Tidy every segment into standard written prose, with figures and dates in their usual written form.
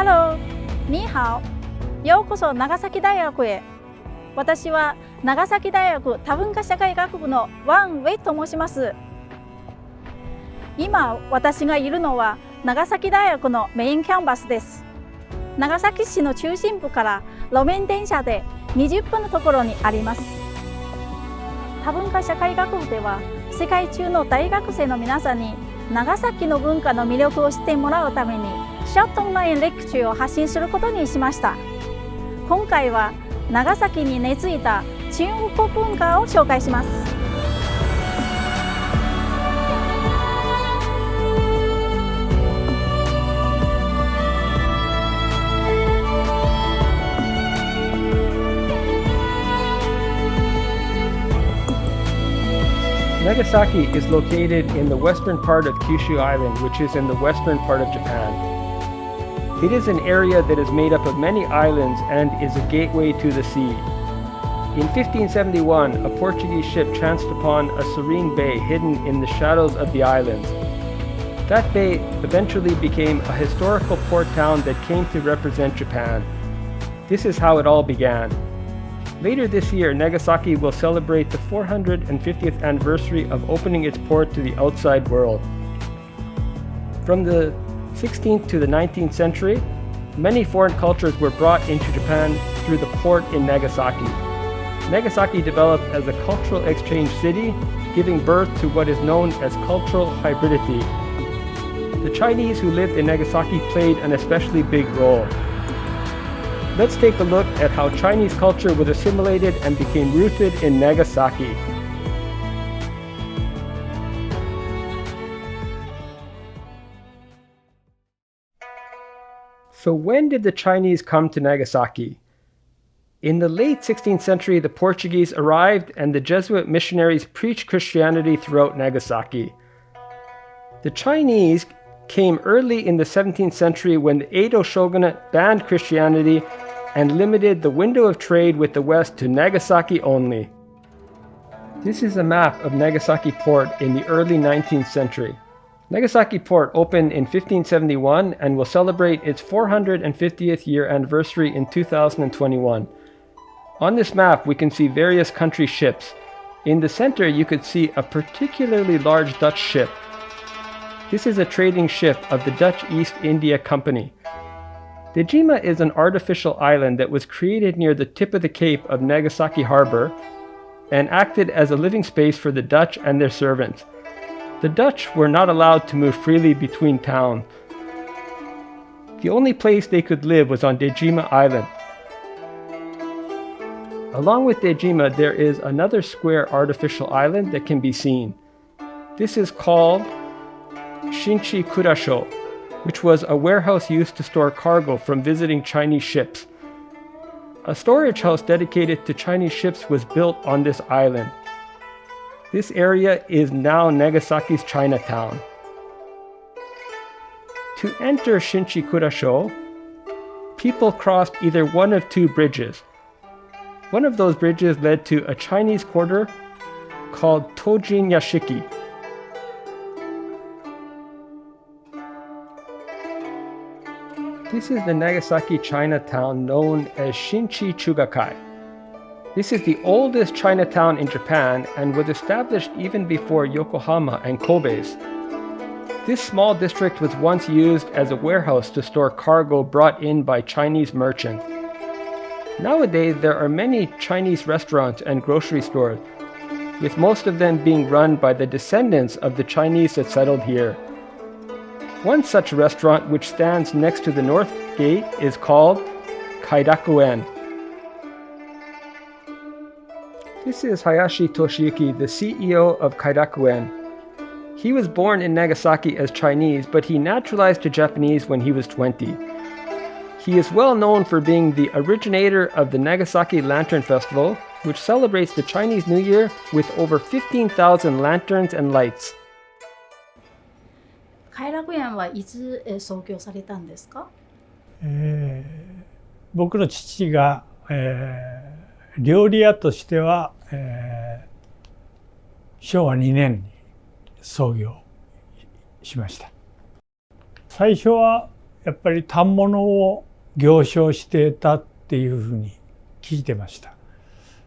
ハロー、ニーハオ。ようこそ長崎大学へ。私は長崎大学多文化社会学部のワン・ウェイと申します。今私がいるのは長崎大学のメインキャンパスです。長崎市の中心部から路面電車で20分のところにあります。多文化社会学部では世界中の大学生の皆さんに長崎の文化の魅力を知ってもらうためにショートオンラインレクチューを発信することにしました。今回は長崎に根付いた中国文化を紹介します。Nagasaki is located in the western part of Kyushu Island, which is in the western part of Japan. It is an area that is made up of many islands and is a gateway to the sea. In 1571, a Portuguese ship chanced upon a serene bay hidden in the shadows of the islands. That bay eventually became a historical port town that came to represent Japan. This is how it all began. Later this year, Nagasaki will celebrate the 450th anniversary of opening its port to the outside world. From the 16th to the 19th century, many foreign cultures were brought into Japan through the port in Nagasaki. Nagasaki developed as a cultural exchange city, giving birth to what is known as cultural hybridity. The Chinese who lived in Nagasaki played an especially big role. Let's take a look at how Chinese culture was assimilated and became rooted in Nagasaki. So when did the Chinese come to Nagasaki? In the late 16th century, the Portuguese arrived and the Jesuit missionaries preached Christianity throughout Nagasaki. The Chinese came early in the 17th century when the Edo shogunate banned Christianity and limited the window of trade with the West to Nagasaki only. This is a map of Nagasaki port in the early 19th century. Nagasaki port opened in 1571 and will celebrate its 450th year anniversary in 2021. On this map, we can see various country ships. In the center, you could see a particularly large Dutch ship. This is a trading ship of the Dutch East India Company. Dejima is an artificial island that was created near the tip of the cape of Nagasaki Harbor and acted as a living space for the Dutch and their servants. The Dutch were not allowed to move freely between towns. The only place they could live was on Dejima Island. Along with Dejima, there is another square artificial island that can be seen. This is called Shinchi Kurasho, which was a warehouse used to store cargo from visiting Chinese ships. A storage house dedicated to Chinese ships was built on this island. This area is now Nagasaki's Chinatown. To enter Shinchi Kurasho, people crossed either one of two bridges. One of those bridges led to a Chinese quarter called Tojin Yashiki. This is the Nagasaki Chinatown known as Shinchi Chugakai. This is the oldest Chinatown in Japan and was established even before Yokohama and Kobe's. This small district was once used as a warehouse to store cargo brought in by Chinese merchants. Nowadays, there are many Chinese restaurants and grocery stores, with most of them being run by the descendants of the Chinese that settled here. One such restaurant, which stands next to the North Gate, is called Kaidakuen. This is Hayashi Toshiyuki, the CEO of Kaidakuen. He was born in Nagasaki as Chinese, but he naturalized to Japanese when he was 20. He is well known for being the originator of the Nagasaki Lantern Festival, which celebrates the Chinese New Year with over 15,000 lanterns and lights. 偕楽園はいつ創業されたんですか？僕の父が、料理屋としては、昭和2年に創業しました。最初はやっぱり反物を行商してたっていうふうに聞いてました。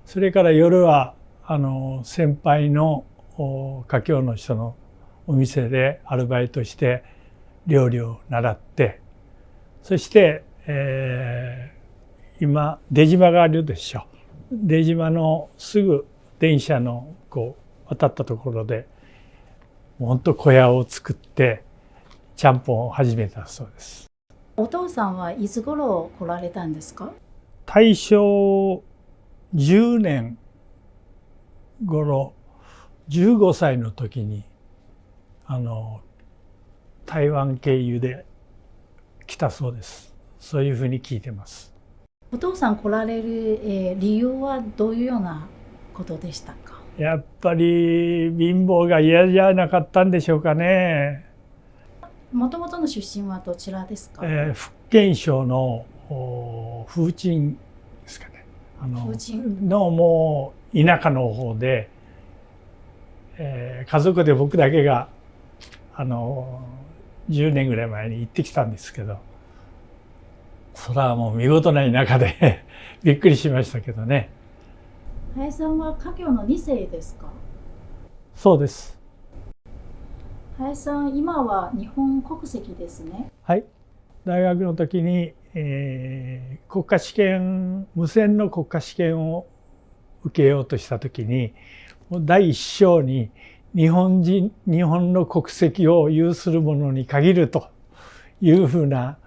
それから夜は先輩の華僑の人のお店でアルバイトして料理を習って、そして、今出島があるでしょ。出島のすぐ電車の渡ったところで本当小屋を作ってちゃんぽんを始めたそうです。お父さんはいつ頃来られたんですか？大正10年頃、15歳の時に台湾経由で来たそうです。そういうふうに聞いてます。お父さん来られる、理由はどういうようなことでしたか？やっぱり貧乏が嫌じゃなかったんでしょうかね。もともとの出身はどちらですか？福建省の風鎮ですかね。風鎮のもう田舎の方で、家族で僕だけが10年ぐらい前に行ってきたんですけど、それはもう見事な田舎でびっくりしましたけどね。林さんは華僑の2世ですか？そうです。林さん、今は日本国籍ですね。はい。大学の時に、国家試験、無線の国家試験を受けようとした時に、もう第一章に日本の国籍を有する者に限るというふうな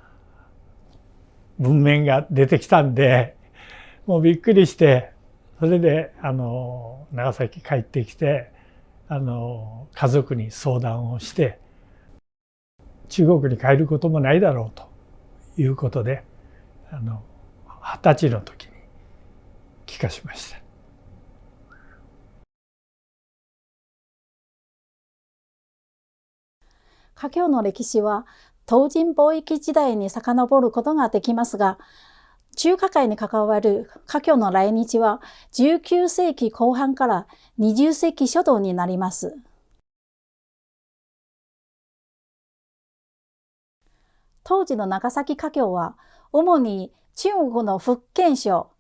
文面が出てきたんで、もうびっくりして、それで長崎帰ってきて家族に相談をして、中国に帰ることもないだろうということで20歳の時に帰化しました。華僑の歴史は東尋貿易時代に遡ることができますが、中華界に関わる華僑の来日は19世紀後半から20世紀初頭になります。当時の長崎華僑は主に中国の福建省、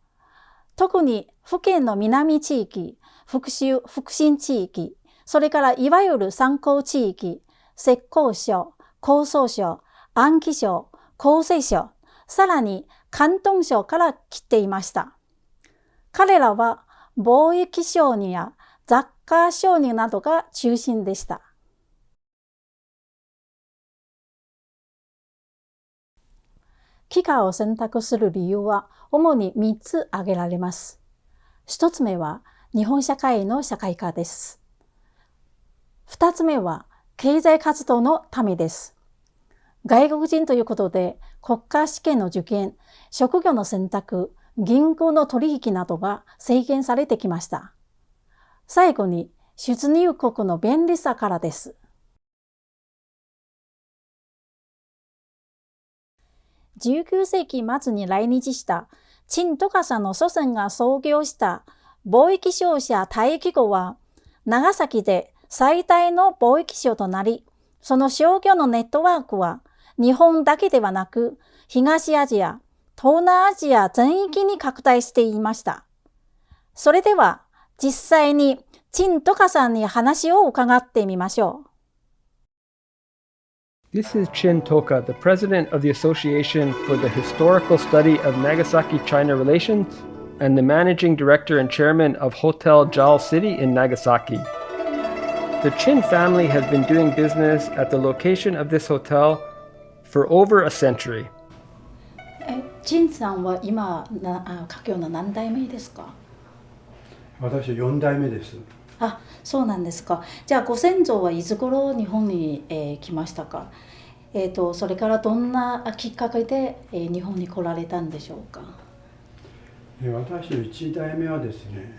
特に福建の南地域、福州、福清地域、それからいわゆる三江地域、浙江省、江蘇省、安徽省、江西省、さらに広東省から来ていました。彼らは貿易商人や雑貨商人などが中心でした。帰化を選択する理由は主に3つ挙げられます。1つ目は日本社会の社会化です。2つ目は経済活動のためです。外国人ということで国家試験の受験、職業の選択、銀行の取引などが制限されてきました。最後に出入国の便利さからです。19世紀末に来日した陳徳さんの祖先が創業した貿易商社大企業は長崎で最大の貿易商となり、その商業のネットワークは日本だけではなく東アジア、東南アジア全域に拡大していました。それでは実際に陳徳さんに話を伺ってみましょう。This is Chin Toka, the president of the Association for the Historical Study of Nagasaki-China Relations and the managing director and chairman of Hotel Jal City in Nagasaki. The Chin family has been doing business at the location of this hotel for over a century. 陳さんは今、華僑の何代目ですか？私は4代目です。あ、そうなんですか。じゃあご先祖はいつ頃日本に、来ましたか？それからどんなきっかけで、日本に来られたんでしょうか？私の1代目はですね、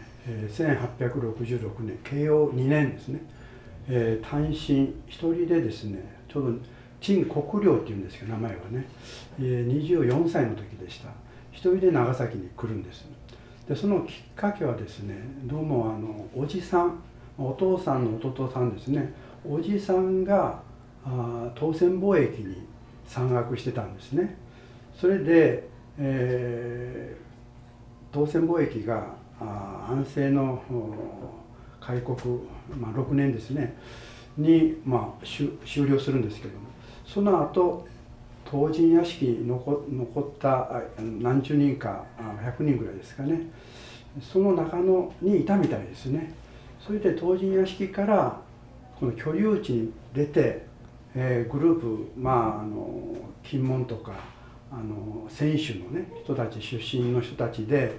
1866年、慶応2年ですね、単身一人でですね、ちょうど陳国良っていうんですけど、名前はね、24歳の時でした。一人で長崎に来るんです。でそのきっかけはですね、どうもおじさん、お父さんの弟さんですね、おじさんが東船貿易に山岳してたんですね。それで、東西貿易が安政の開国、6年ですねに、終了するんですけども、その後唐人屋敷に残った何十人か100人ぐらいですかね、その中にいたみたいですね。それで唐人屋敷からこの居留地に出て、グループ、金門とか選手のね人たち、出身の人たちで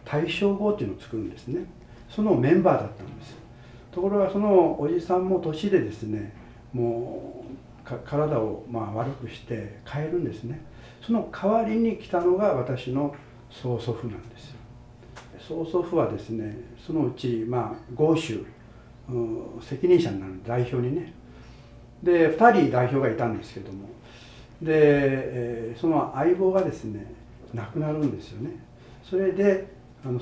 大正号っていうのを作るんですね。そのメンバーだったんです。ところがそのおじさんも年でですね、もう体を悪くして帰るんですね。その代わりに来たのが私の曽祖父なんですよ。曽祖父はですね、そのうち豪州責任者になる代表にね、で2人代表がいたんですけども、で、その相棒がですね亡くなるんですよね。それで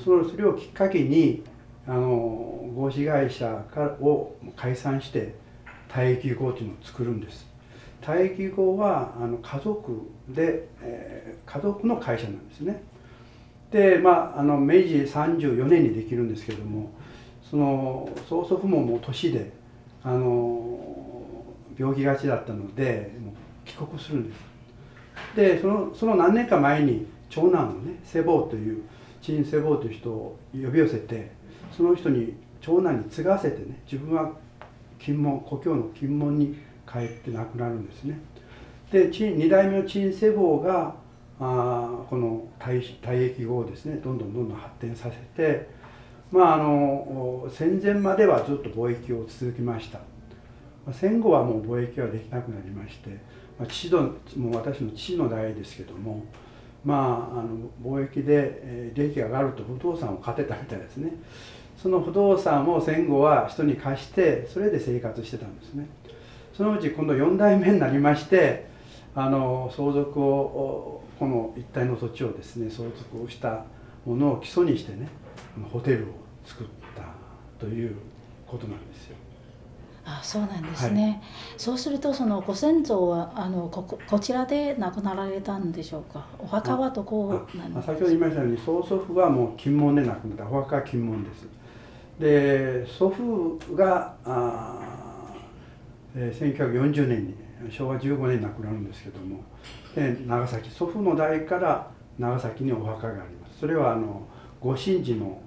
それをきっかけに合資会社を解散して大益号というのを作るんです。大益号は家族の会社なんですね。で、明治34年にできるんですけれども、その曽祖父ももう年で病気がちだったのでもう帰国するんです。でその何年か前に長男のね世坊という陳世坊という人を呼び寄せて、その人に長男に継がせてね、自分は故郷の金門に帰って亡くなるんですね。で2代目の陳世坊がこの大益号をですねどんどん発展させて、戦前まではずっと貿易を続けました。戦後はもう貿易はできなくなりまして、もう私の父の代ですけども、貿易で利益が上がると不動産を買ってたみたいですね。その不動産を戦後は人に貸して、それで生活してたんですね。そのうち今度4代目になりまして、相続をこの一帯の土地をですね相続をしたものを基礎にしてねホテルを作ったということなんですよ。そうなんですね。はい、そうするとそのご先祖はこちらで亡くなられたんでしょうか。お墓はどこなんですか。先ほど言いましたように曽祖父はもう金門で亡くなった。お墓は金門です。で祖父が1940年に昭和15年に亡くなるんですけども、長崎、祖父の代から長崎にお墓があります。それは御神寺の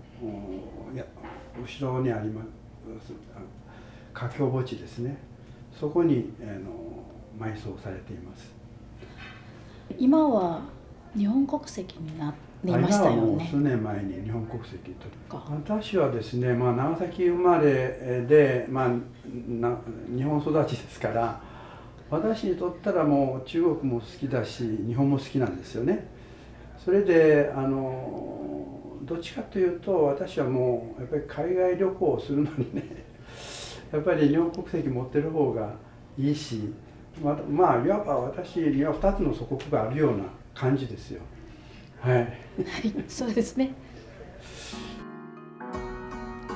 後ろにあります華僑墓地ですね。そこに埋葬されています。今は日本国籍になりましたよね。今はもう数年前に日本国籍と。私はですね、長崎生まれで、日本育ちですから、私にとったらもう中国も好きだし日本も好きなんですよね。それでどっちかというと私はもうやっぱり海外旅行をするのにねやっぱり日本国籍持ってる方がいいし、いわば私には2つの祖国があるような感じですよ。はい。はい、そうですね。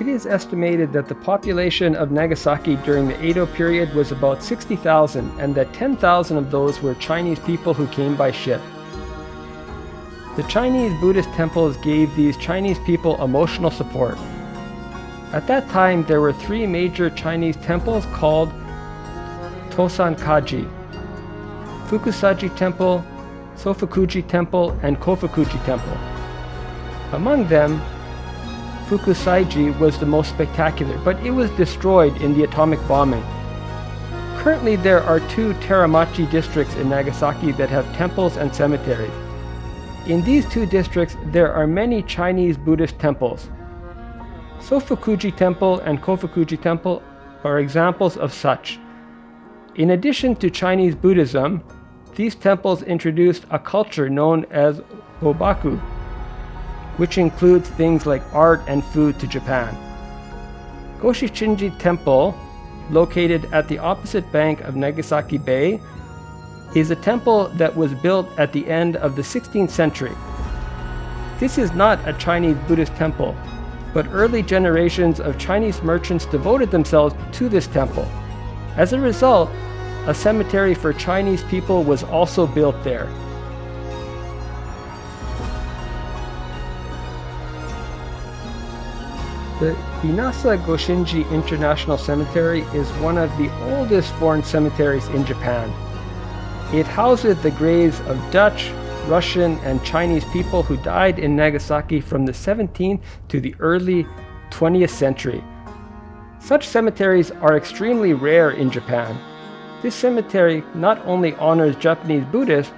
It is estimated that the population of Nagasaki during the Edo period was about 60,000 and that 10,000 of those were Chinese people who came by ship. The Chinese Buddhist temples gave these Chinese people emotional support. At that time, there were 3 major Chinese temples called Tosan-kaji, Fukusaji Temple, Sofukuji Temple, and Kofukuji Temple. Among them, Fukusaiji was the most spectacular, but it was destroyed in the atomic bombing. Currently, there are 2 Teramachi districts in Nagasaki that have temples and cemeteries. In these 2 districts, there are many Chinese Buddhist temples. Sofukuji Temple and Kofukuji Temple are examples of such. In addition to Chinese Buddhism, these temples introduced a culture known as Bobaku, which includes things like art and food to Japan. Goshi-Shinji Temple, located at the opposite bank of Nagasaki Bay, is a temple that was built at the end of the 16th century. This is not a Chinese Buddhist temple, but early generations of Chinese merchants devoted themselves to this temple. As a result, a cemetery for Chinese people was also built there. The Inasa Goshinji International Cemetery is one of the oldest foreign cemeteries in Japan. It houses the graves of Dutch, Russian, and Chinese people who died in Nagasaki from the 17th to the early 20th century. Such cemeteries are extremely rare in Japan. This cemetery not only honors Japanese Buddhists,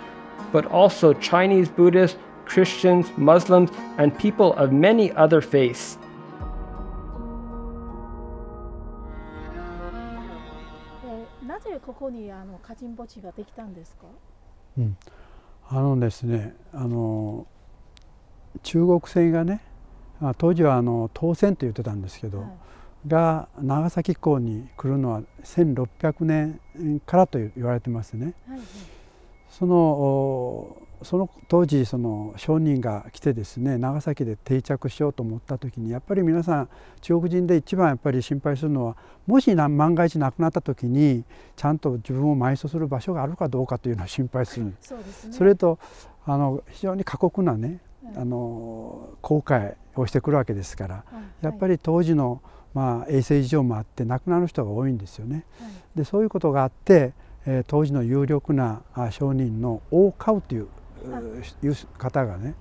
but also Chinese Buddhists, Christians, Muslims, and people of many other faiths. なぜここに歌人墓地ができたんですか？ですね、中国船がね、当時は東船と言ってたんですけど、はい、が長崎港に来るのは1600年からと言われてますね。はいはい、その当時商人が来てですね、長崎で定着しようと思った時に、やっぱり皆さん中国人で一番やっぱり心配するのは、もし万が一亡くなった時にちゃんと自分を埋葬する場所があるかどうかというのを心配する。そうですね、それと非常に過酷なね、航海をしてくるわけですから、やっぱり当時の衛生事情もあって亡くなる人が多いんですよね。でそういうことがあって、当時の有力な商人の王嘉という方がね、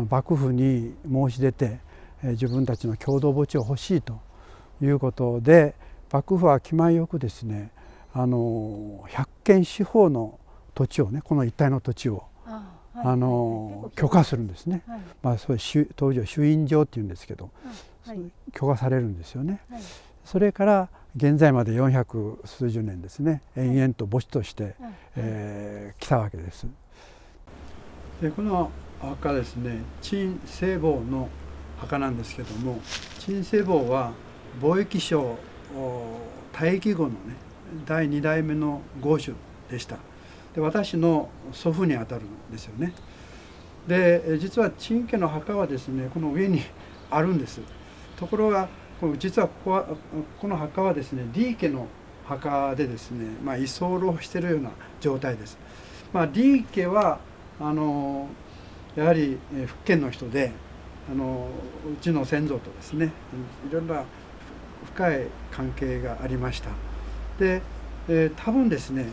幕府に申し出て、自分たちの共同墓地を欲しいということで、幕府は気前よくですね、100間四方の土地をね、この一帯の土地を許可するんですね。それ当時は朱印状っていうんですけど、許可されるんですよね。それから現在まで400数十年ですね、延々と墓地として来たわけです。でこの墓ですね、陳世宝の墓なんですけども、陳世宝は貿易商大義後のね第2代目の豪主でした。で私の祖父にあたるんですよね。で実は陳家の墓はですね、この上にあるんです。ところが実はこの墓はですね、李家の墓でですね、居候しているような状態です。李家はやはり福建の人で、うちの先祖とですね、いろんな深い関係がありました。で、多分ですね、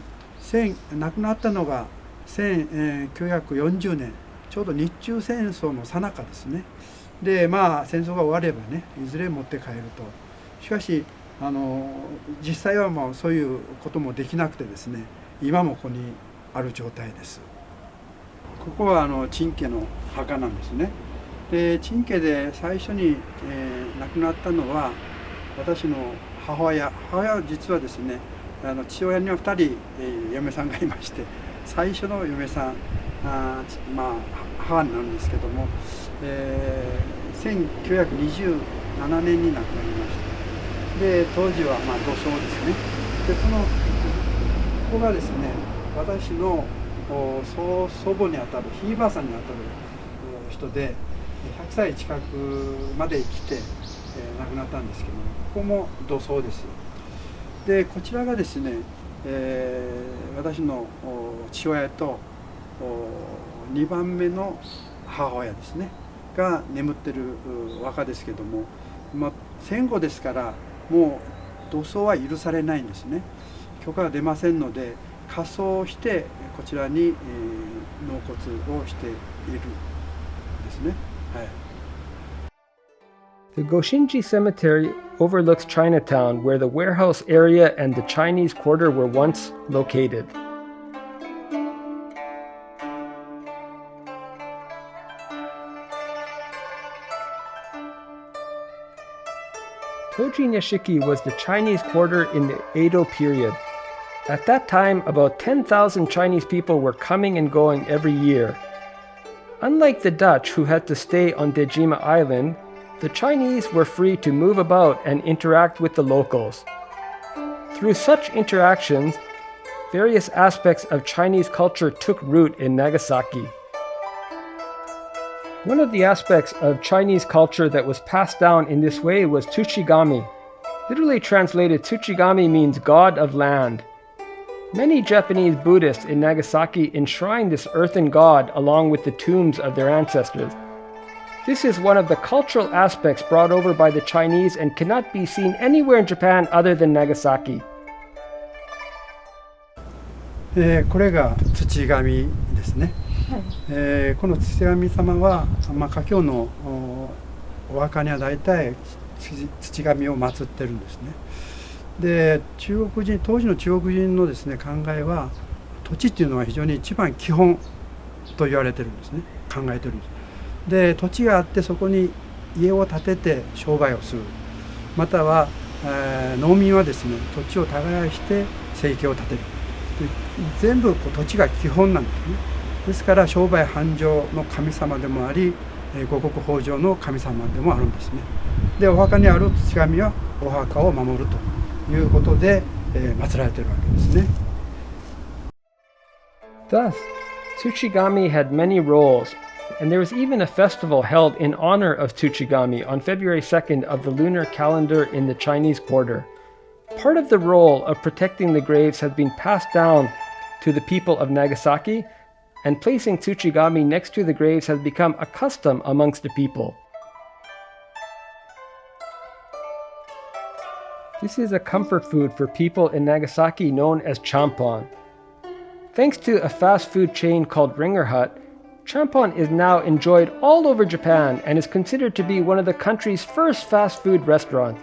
亡くなったのが1940年、ちょうど日中戦争の最中ですね。で戦争が終わればね、いずれ持って帰ると。しかし実際はもうそういうこともできなくてですね、今もここにある状態です。ここは陳家の墓なんですね。で陳家で最初に、亡くなったのは私の母親は実はですね、父親には2人、嫁さんがいまして、最初の嫁さん母になるんですけども、1927年に亡くなりました。で当時は土葬ですね。でここがですね、私の祖母にあたるひいばあさんにあたる人で、100歳近くまで生きて、亡くなったんですけども、ここも土葬です。でこちらがですね、私の父親と2番目の母親ですねが眠ってるお墓ですけども、戦後ですからもう土葬は許されないんですね。許可が出ませんので、火葬してこちらに納骨をしているんですね。はい。The Goshinji Cemetery overlooks Chinatown, where the warehouse area and the Chinese quarter were once located. Toji Nishiki was the Chinese quarter in the Edo period. At that time, about 10,000 Chinese people were coming and going every year. Unlike the Dutch, who had to stay on Dejima Island, the Chinese were free to move about and interact with the locals. Through such interactions, various aspects of Chinese culture took root in Nagasaki. One of the aspects of Chinese culture that was passed down in this way was Tsuchigami. Literally translated, Tsuchigami means God of land. Many Japanese Buddhists in Nagasaki enshrine this earthen god along with the tombs of their ancestors. This is one of the cultural aspects brought over by the Chinese and cannot be seen anywhere in Japan other than Nagasaki. これが土神ですね。この土神様は、華僑のお墓には大体土神を祀ってるんですね。で、当時の中国人のですね、考えは土地っていうのは非常に一番基本と言われてるんですね。考えてるんです。で、土地があってそこに家を建てて商売をする、または、農民はですね、土地を耕して生計を立てる。で、全部土地が基本なんですね。ですから商売繁盛の神様でもあり、五穀豊穣の神様でもあるんですね。で、お墓にある土神はお墓を守るということで、祀られているわけですね。Thus, Tsuchigami had many roles, and there was even a festival held in honor of Tsuchigami on February 2nd of the lunar calendar in the Chinese quarter. Part of the role of protecting the graves has been passed down to the people of Nagasaki, and placing Tsuchigami next to the graves has become a custom amongst the people. This is a comfort food for people in Nagasaki known as champon. Thanks to a fast food chain called Ringer Hut, champon is now enjoyed all over Japan and is considered to be one of the country's first fast food restaurants.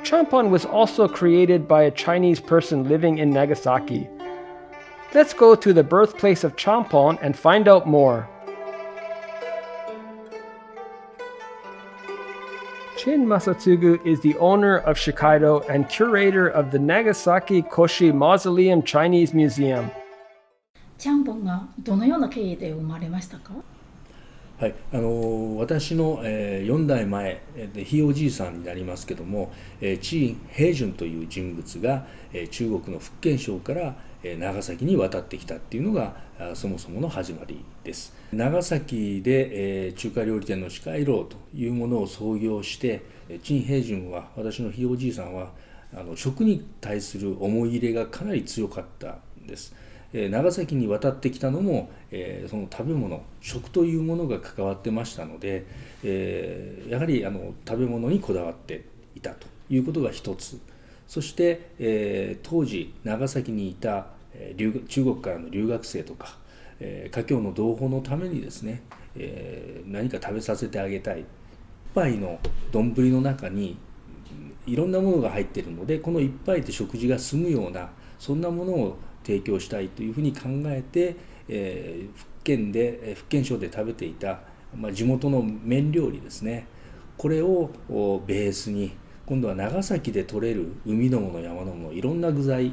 Champon was also created by a Chinese person living in Nagasaki. Let's go to the birthplace of champon and find out more. Chin Masatsugu is the owner of Shikkaido and curator of the Nagasaki Koshi Mausoleum Chinese Museum. ちゃんぽんがどのような経緯で生まれましたか？はい、私の、4代前でひいおじいさんになりますけども、陳平順という人物が、中国の福建省から長崎に渡ってきたっていうのがそもそもの始まりです。長崎で、中華料理店の四海楼というものを創業して、陳平順は、私のひいおじいさんは食に対する思い入れがかなり強かったんです。長崎に渡ってきたのも、その食べ物、食というものが関わってましたので、やはり食べ物にこだわっていたということが一つ。そして、当時長崎にいた中国からの留学生とか、華僑の同胞のためにですね、何か食べさせてあげたい。一杯の丼の中にいろんなものが入っているので、この一杯で食事が済むような、そんなものを提供したいというふうに考えて、福建省で食べていた、地元の麺料理ですね、これをベースに今度は長崎で採れる海のもの山のものいろんな具材、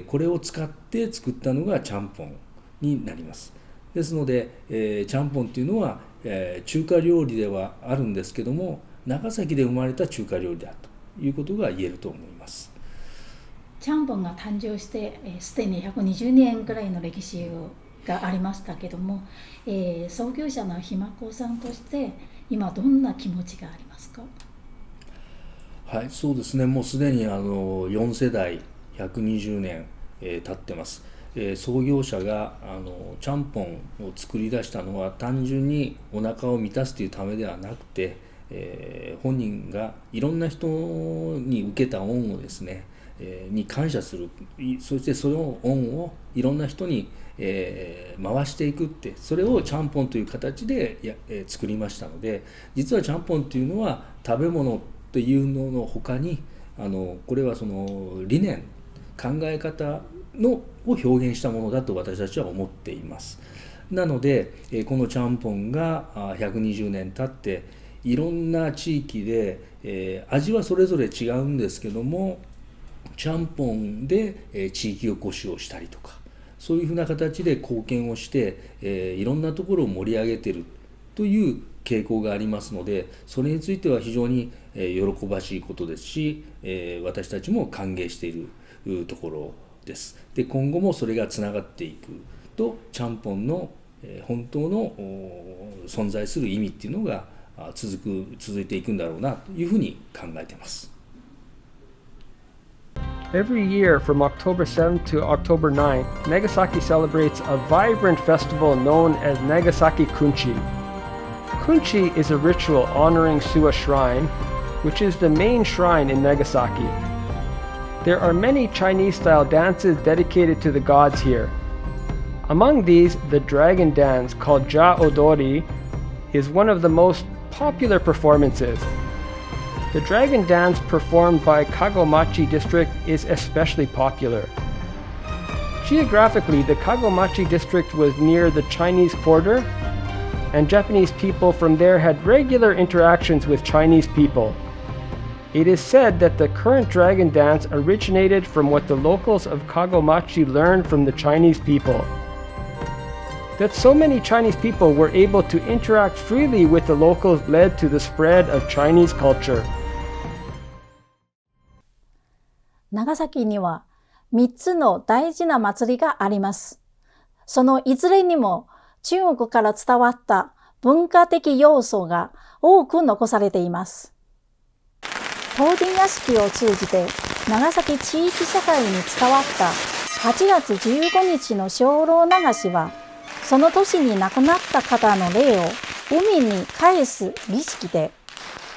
これを使って作ったのがちゃんぽんになります。ですので、ちゃんぽんっていうのは、中華料理ではあるんですけども、長崎で生まれた中華料理だということが言えると思います。ちゃんぽんが誕生してすでに120年ぐらいの歴史がありましたけども、創業者のひまこさんとして今どんな気持ちがありますか？はい、そうですね、もうすでに4世代120年、経ってます。創業者がちゃんぽんを作り出したのは単純にお腹を満たすというためではなくて、本人がいろんな人に受けた恩をですね、に感謝する、そしてその恩をいろんな人に、回していくって、それをちゃんぽんという形で作りましたので、実はちゃんぽんというのは食べ物というのの他にこれはその理念、考え方を表現したものだと私たちは思っています。なのでこのちゃんぽんが120年経っていろんな地域で味はそれぞれ違うんですけども、ちゃんぽんで地域おこしをしたりとか、そういうふうな形で貢献をしていろんなところを盛り上げているという傾向がありますので、それについては非常に喜ばしいことですし、私たちも歓迎しているところです。で、今後もそれがつながっていくと、ちゃんぽんの本当の存在する意味っていうのが続いていくんだろうなというふうに考えています。Every year from October 7th to October 9th, Nagasaki celebrates a vibrant festival known as Nagasaki Kunchi. Kunchi is a ritual honoring Suwa Shrine, which is the main shrine in Nagasaki. There are many Chinese-style dances dedicated to the gods here. Among these, the dragon dance called Ja Odori is one of the most popular performances. The dragon dance performed by Kagomachi district is especially popular. Geographically, the Kagomachi district was near the Chinese border, and Japanese people from there had regular interactions with Chinese people. It is said that the current dragon dance originated from what the locals of Kagomachi learned from the Chinese people. That so many Chinese people were able to interact freely with the locals led to the spread of Chinese culture. 長崎には3つの大事な祭りがあります。そのいずれにも中国から伝わった文化的要素が多く残されています。東神屋敷を通じて長崎地域社会に伝わった8月15日の精霊流しは、その年に亡くなった方の霊を海に返す儀式で、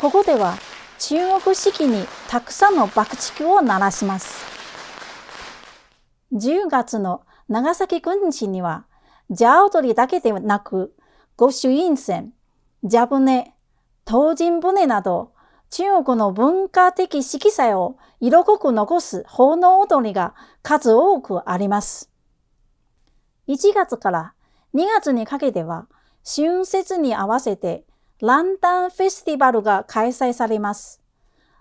ここでは中国式にたくさんの爆竹を鳴らします。10月の長崎くんちには、ジャ踊りだけでなく、御朱印船、蛇舟、東神船など、中国の文化的色彩を色濃く残す奉納踊りが数多くあります。1月から2月にかけては、春節に合わせてランタンフェスティバルが開催されます。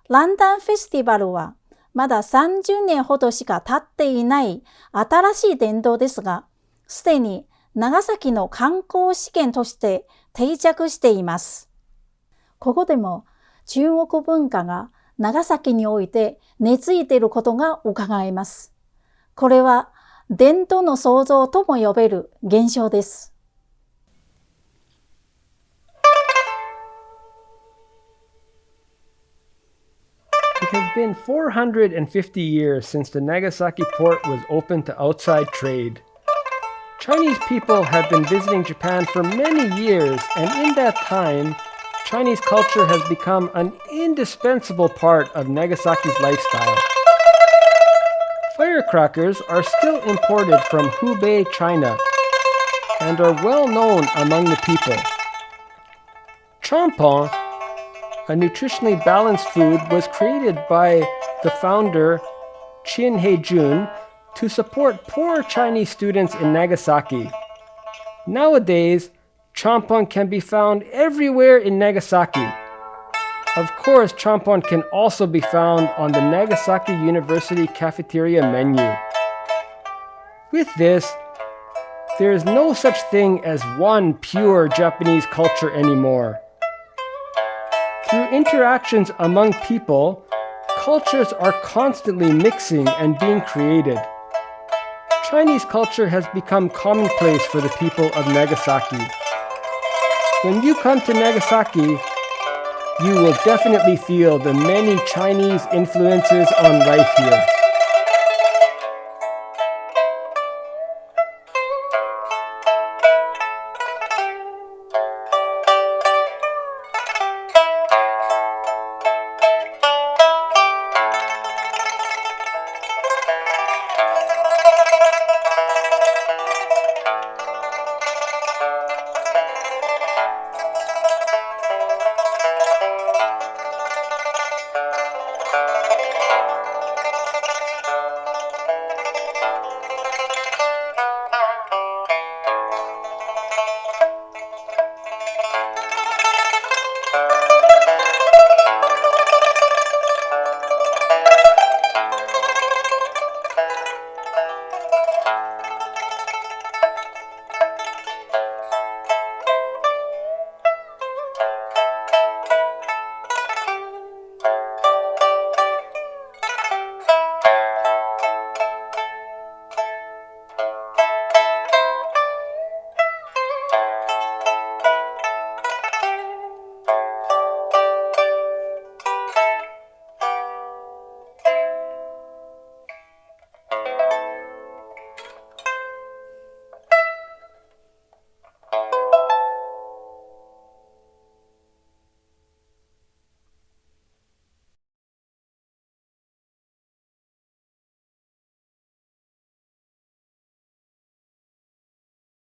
ランタンフェスティバルは、まだ30年ほどしか経っていない新しい伝統ですが、すでに長崎の観光資源として定着しています。ここでも中国文化が長崎において根付いていることが伺えます。これは伝統の創造とも呼べる現象です。It has been 450 years since the Nagasaki port was open to outside trade. Chinese people have been visiting Japan for many years, and in that time, Chinese culture has become an indispensable part of Nagasaki's lifestyle. Firecrackers are still imported from Hubei, China, and are well known among the people. Champon, a nutritionally balanced food, was created by the founder Qin Heijun to support poor Chinese students in Nagasaki. Nowadays, champon can be found everywhere in Nagasaki. Of course, champon can also be found on the Nagasaki University cafeteria menu. With this, there is no such thing as one pure Japanese culture anymore. Through interactions among people, cultures are constantly mixing and being created. Chinese culture has become commonplace for the people of Nagasaki. When you come to Nagasaki, you will definitely feel the many Chinese influences on life here.